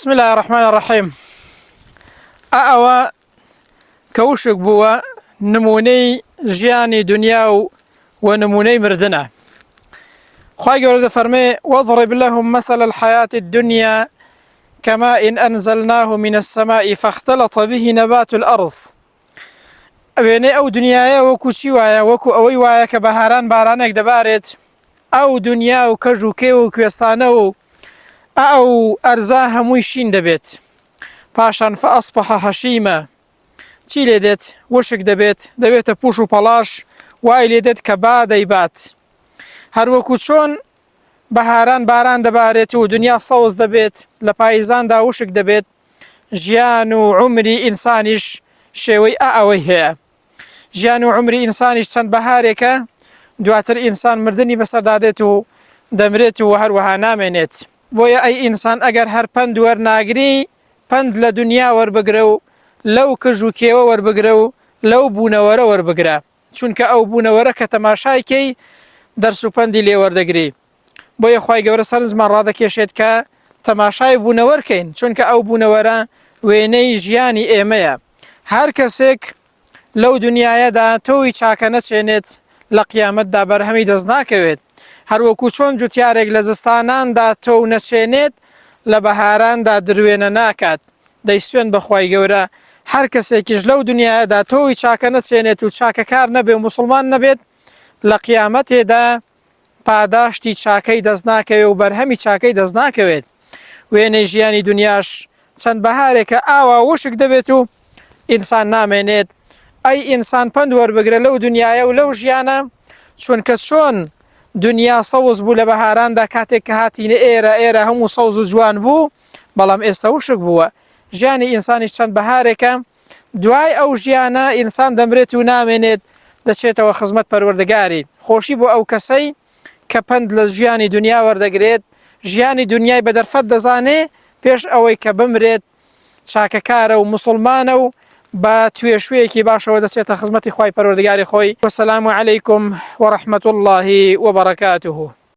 بسم الله الرحمن الرحيم. أأوى كوشك بوا نموني جياني دنيا ونموني مردنا. خواهي ورد فرمي واضرب لهم مثل الحياة الدنيا كماء إن أنزلناه من السماء فاختلط به نبات الأرض. أبيني أو دنيايا وكو شوايا وكو أويوايا كبهاران بارانك دبارت أو دنيا وكجوكي وكويستانو أو أرزاها مويشين دبيت باشان فأصبح هشيما چی لێدێت وشک دەبێتە پوش و پەڵاش وای لێدێت کە با دەیبات هەروەکو چۆن بەهاران باران دەبارێت و دنیا سەوز دەبێت لە پاییزاندا وشک دەبێت ژیان و عمری ئینسانیش شێوەی ئەوەی هەیە ژیان و عمری ئینسانیش چەند بەهارێکە دواتر ئینسان مردنی بەسەردادێت و دەمرێت و هەروەها نامێنێت بۆیە ئەی ئینسان ئەگەر هەر پند وەرناگری پند لە دنیا وەربگرە و لەو کژوکێوە وەربگرە و لەو بوونەوەرە وەربگرە چونکە ئەو بوونەوەرە کە تەماشایکەی دەرس و پەندی لێ وەردەگری بۆیە خوای گەورە سەرنجمان ڕادەکێشێت کە تەماشای بوونەوەرکەین چونکە ئەو بوونەوەرە وێنەی ژیانی ئێمەیە هەر کەسێک لەو دنیایەدا تۆوی چاکە نەچێنێت لە قیامەتدا بەرهەمی دەست ناکەوێت هەروەکو چۆن جوتیارێک لە زستاناندا تۆ نەچێنێت لە بەهاراندا دروێنە ناکات دەیسوێن بەخوای گەورە هەر کەسێکیش لەو دنیادا تۆوی چاکە نەچێنێت و چاکەکار نەبێ و موسڵمان نەبێت لە قیامەتێدا پاداشتی چاکەی دەست ناکەوێت و بەرهەمی چاکەی دەست ناکەوێت وێنەی ژیانی دنیاش چەند بەهارێکە ئاوا وشک دەبێت و ئینسان نامێنێت ئەی ئینسان پند وەربگرە لەو دنیایە و لەو ژیانە چونکە چۆن دنیا سەوز بوو لە بەهاراندا کاتێک کە هاتینە ئێرە هەموو سەوز و جوان بوو بەڵام ئێستا وشک بووە ژیانی ئینسانیش چەند بەهارێکە دوای ئەو ژیانە ئینسان دەمرێت و نامێنێت دەچێتەوە خزمەت پەروەردگاری خۆشی بۆ ئەو کەسەی کە پند لە ژیانی دنیا وەردەگرێت ژیانی دنیای بەدەرفەت دەزانێ پێش ئەوەی کە بمرێت چاکەکارە و موسڵمانە و بە توێشوەیەکی باشەوە دەچێتە خزمەتی خوای پەروەردگاری خۆی وەسەلام عەلەیکم وەڕەحمەتوڵڵاهی وەبەڕەکاتوهو